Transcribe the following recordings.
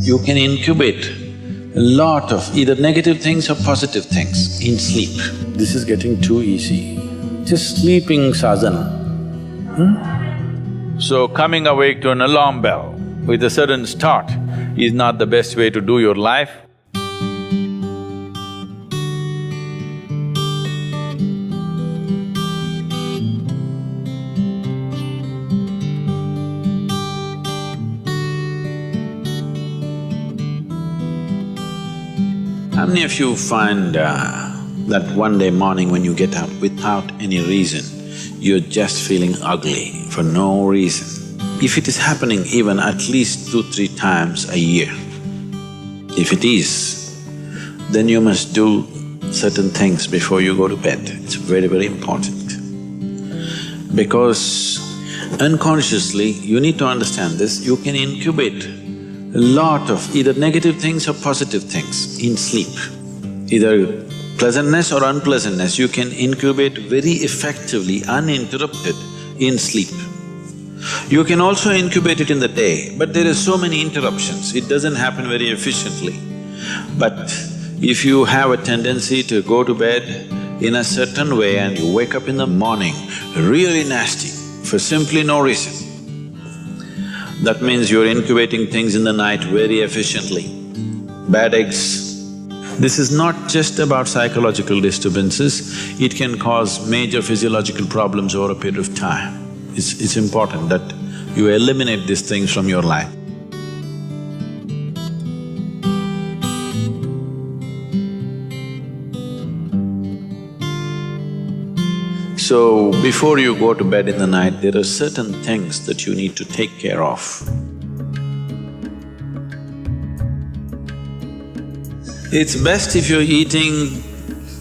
You can incubate a lot of either negative things or positive things in sleep. This is getting too easy. Just sleeping sadhana. So coming awake to an alarm bell with a sudden start is not the best way to do your life. How many of you find that one day morning when you get up without any reason, you're just feeling ugly for no reason? If it is happening even at least 2-3 times a year, if it is, then you must do certain things before you go to bed. It's very, very important. Because unconsciously, you need to understand this, you can incubate a lot of either negative things or positive things in sleep. Either pleasantness or unpleasantness, you can incubate very effectively, uninterrupted in sleep. You can also incubate it in the day, but there are so many interruptions, it doesn't happen very efficiently. But if you have a tendency to go to bed in a certain way and you wake up in the morning really nasty for simply no reason, that means you're incubating things in the night very efficiently. Bad eggs. This is not just about psychological disturbances, it can cause major physiological problems over a period of time. It's important that you eliminate these things from your life. So, before you go to bed in the night, there are certain things that you need to take care of. It's best if you're eating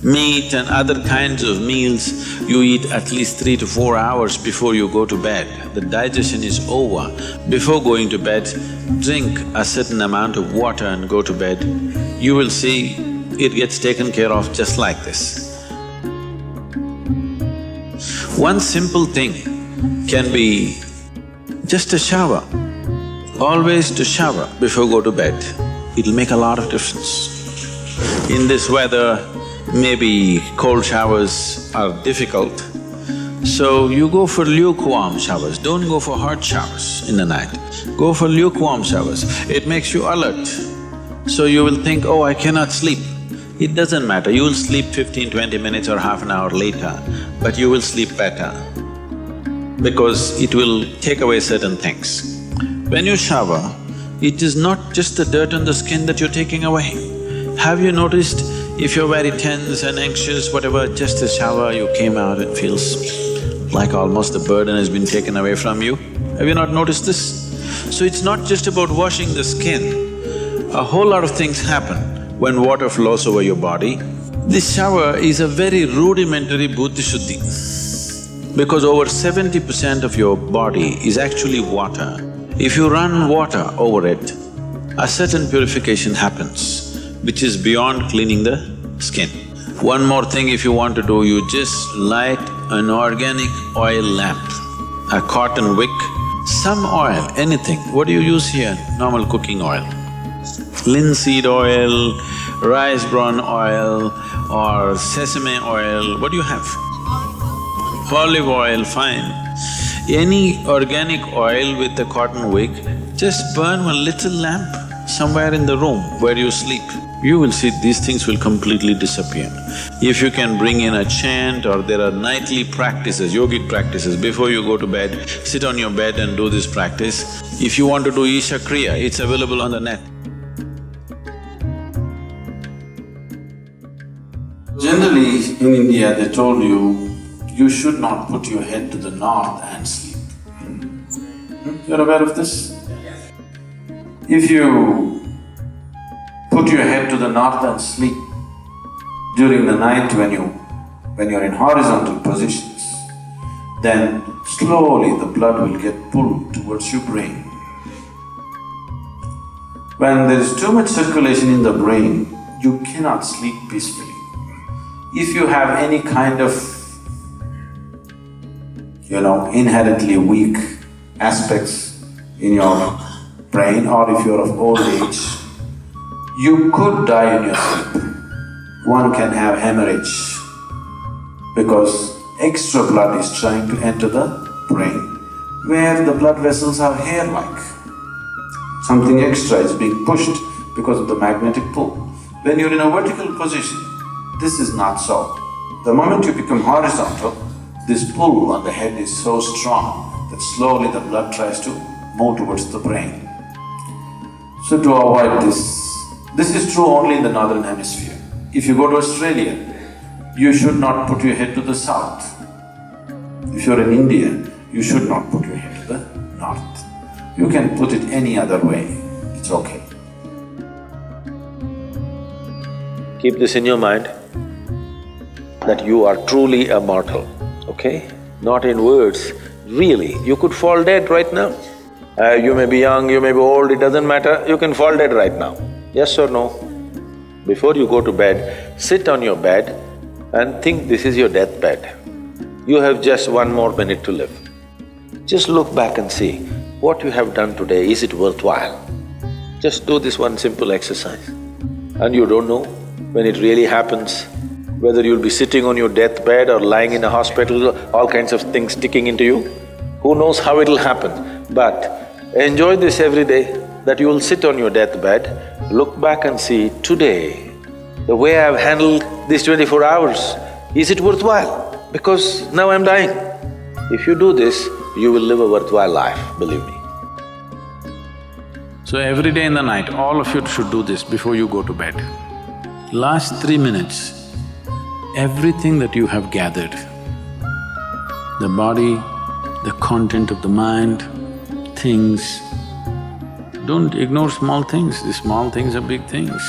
meat and other kinds of meals, you eat at least 3 to 4 hours before you go to bed. The digestion is over. Before going to bed, drink a certain amount of water and go to bed. You will see it gets taken care of just like this. One simple thing can be just a shower. Always to shower before go to bed, it'll make a lot of difference. In this weather, maybe cold showers are difficult, so you go for lukewarm showers, don't go for hot showers in the night. Go for lukewarm showers, it makes you alert. So you will think, oh, I cannot sleep. It doesn't matter, you will sleep 15-20 minutes or half an hour later, but you will sleep better because it will take away certain things. When you shower, it is not just the dirt on the skin that you're taking away. Have you noticed if you're very tense and anxious, whatever, just a shower, you came out, it feels like almost the burden has been taken away from you? Have you not noticed this? So it's not just about washing the skin, a whole lot of things happen when water flows over your body. This shower is a very rudimentary buddhi shuddhi because over 70% of your body is actually water. If you run water over it, a certain purification happens, which is beyond cleaning the skin. One more thing if you want to do, you just light an organic oil lamp, a cotton wick, some oil, anything. What do you use here? Normal cooking oil. Linseed oil, rice bran oil or sesame oil, what do you have? Olive oil, fine. Any organic oil with a cotton wick, just burn one little lamp somewhere in the room where you sleep. You will see these things will completely disappear. If you can bring in a chant or there are nightly practices, yogic practices, before you go to bed, sit on your bed and do this practice. If you want to do Isha Kriya, it's available on the net. Generally, in India, they told you should not put your head to the north and sleep. You're aware of this? If you put your head to the north and sleep during the night when you're in horizontal positions, then slowly the blood will get pulled towards your brain. When there is too much circulation in the brain, you cannot sleep peacefully. If you have any kind of, inherently weak aspects in your brain, or if you're of old age, you could die in your sleep. One can have hemorrhage because extra blood is trying to enter the brain where the blood vessels are hair-like. Something extra is being pushed because of the magnetic pull. When you're in a vertical position, this is not so. The moment you become horizontal, this pull on the head is so strong that slowly the blood tries to move towards the brain. So to avoid this is true only in the northern hemisphere. If you go to Australia, you should not put your head to the south. If you're in India, you should not put your head to the north. You can put it any other way, it's okay. Keep this in your mind, that you are truly a mortal, okay? Not in words, really, you could fall dead right now. You may be young, you may be old, it doesn't matter, you can fall dead right now. Yes or no? Before you go to bed, sit on your bed and think this is your deathbed. You have just 1 more minute to live. Just look back and see, what you have done today, is it worthwhile? Just do this one simple exercise. And you don't know when it really happens, whether you'll be sitting on your deathbed or lying in a hospital, all kinds of things sticking into you. Who knows how it'll happen, but enjoy this every day, that you will sit on your deathbed, look back and see, today, the way I've handled these 24 hours, is it worthwhile? Because now I'm dying. If you do this, you will live a worthwhile life, believe me. So every day in the night, all of you should do this before you go to bed. Last 3 minutes, everything that you have gathered, the body, the content of the mind, things, don't ignore small things, these small things are big things.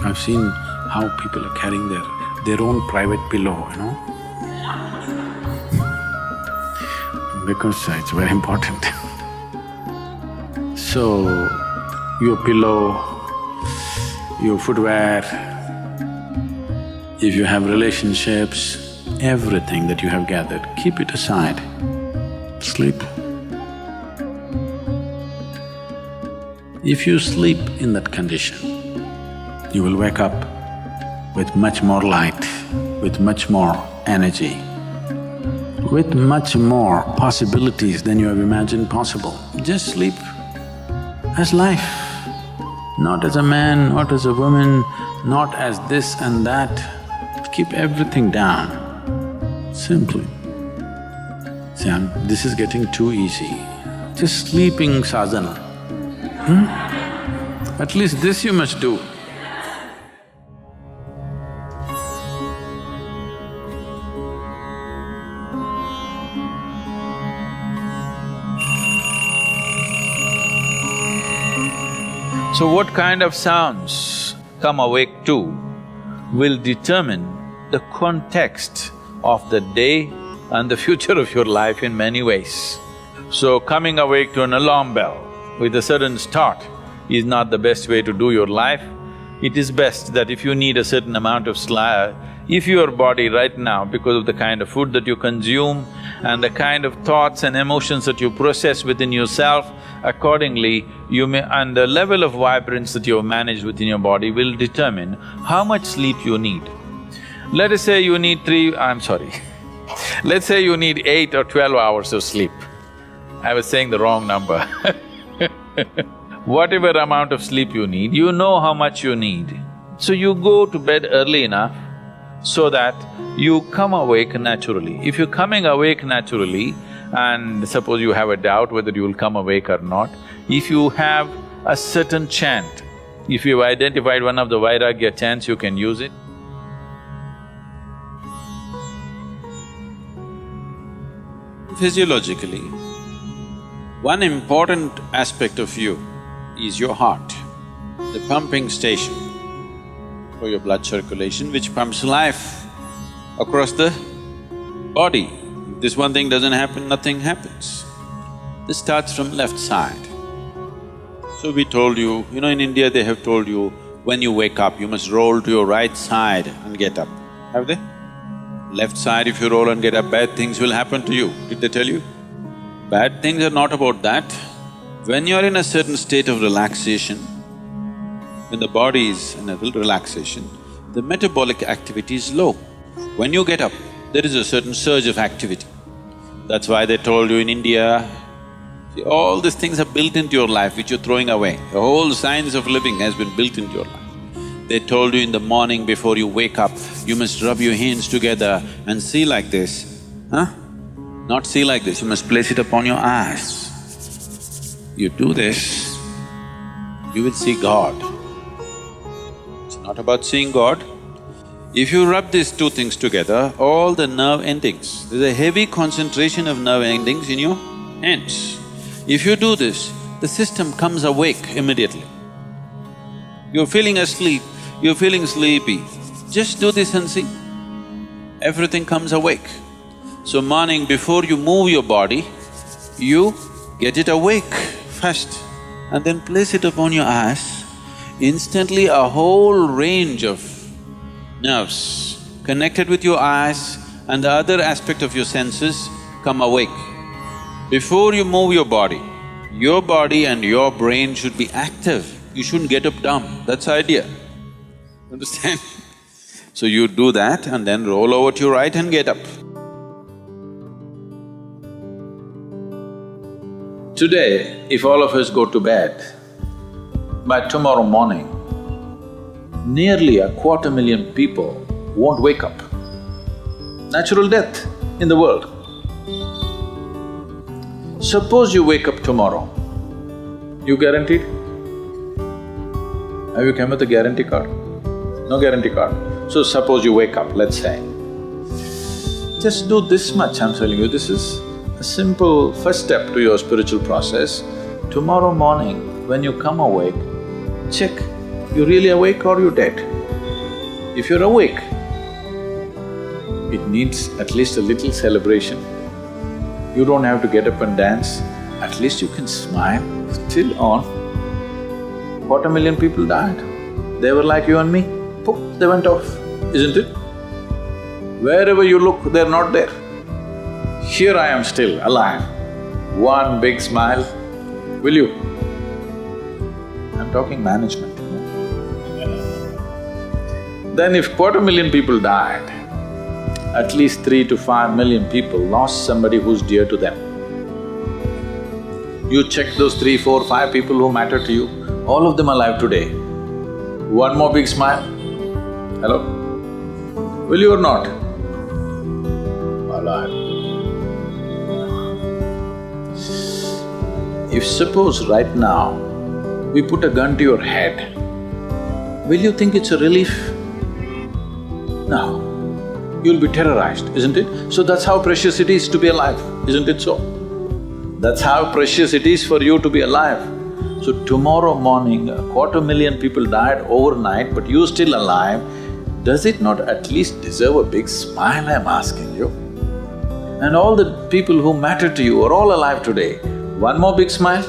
I've seen how people are carrying their own private pillow, you know, because it's very important. So, your pillow, your footwear, if you have relationships, everything that you have gathered, keep it aside, sleep. If you sleep in that condition, you will wake up with much more light, with much more energy, with much more possibilities than you have imagined possible. Just sleep as life, not as a man, not as a woman, not as this and that. Keep everything down, simply. See, this is getting too easy. Just sleeping sadhana. At least this you must do. So what kind of sounds come awake to will determine the context of the day and the future of your life in many ways. So coming awake to an alarm bell with a sudden start is not the best way to do your life. It is best that if you need a certain amount of sleep, if your body right now, because of the kind of food that you consume and the kind of thoughts and emotions that you process within yourself, accordingly you may… and the level of vibrance that you have managed within your body will determine how much sleep you need. Let us say you need let's say you need 8 or 12 hours of sleep. I was saying the wrong number Whatever amount of sleep you need, you know how much you need. So you go to bed early enough so that you come awake naturally. If you're coming awake naturally, and suppose you have a doubt whether you will come awake or not, if you have a certain chant, if you've identified one of the Vairagya chants, you can use it. Physiologically, one important aspect of you is your heart, the pumping station for your blood circulation, which pumps life across the body. If this one thing doesn't happen, nothing happens. This starts from left side. So we told you, in India they have told you, when you wake up, you must roll to your right side and get up. Have they? Left side, if you roll and get up, bad things will happen to you. Did they tell you? Bad things are not about that. When you're in a certain state of relaxation, when the body is in a relaxation, the metabolic activity is low. When you get up, there is a certain surge of activity. That's why they told you in India, see, all these things are built into your life which you're throwing away. The whole science of living has been built into your life. They told you in the morning before you wake up, you must rub your hands together and see like this, huh? Not see like this, you must place it upon your eyes. You do this, you will see God. It's not about seeing God. If you rub these two things together, all the nerve endings, there's a heavy concentration of nerve endings in your hands. If you do this, the system comes awake immediately. You're feeling asleep, you're feeling sleepy, just do this and see. Everything comes awake. So morning before you move your body, you get it awake first and then place it upon your eyes. Instantly a whole range of nerves connected with your eyes and the other aspect of your senses come awake. Before you move your body and your brain should be active. You shouldn't get up dumb, that's the idea. Understand? So you do that and then roll over to your right and get up. Today, if all of us go to bed, by tomorrow morning, nearly 250,000 people won't wake up. Natural death in the world. Suppose you wake up tomorrow, you guaranteed? Have you come with a guarantee card? No guarantee card. So suppose you wake up, let's say. Just do this much, I'm telling you, this is a simple first step to your spiritual process. Tomorrow morning, when you come awake, check, you really awake or you dead? If you're awake, it needs at least a little celebration. You don't have to get up and dance, at least you can smile, still on. 250,000 people died. They were like you and me, poof, they went off, isn't it? Wherever you look, they're not there. Here I am still alive. One big smile, will you? I'm talking management. Then if 250,000 people died, at least 3 to 5 million people lost somebody who's dear to them. You check those 3, 4, 5 people who matter to you, all of them alive today. One more big smile. Hello? Will you or not? Alive. If suppose right now, we put a gun to your head, will you think it's a relief? No. You'll be terrorized, isn't it? So that's how precious it is to be alive, isn't it so? That's how precious it is for you to be alive. So tomorrow morning, 250,000 people died overnight, but you're still alive. Does it not at least deserve a big smile, I'm asking you? And all the people who matter to you are all alive today. One more big smile?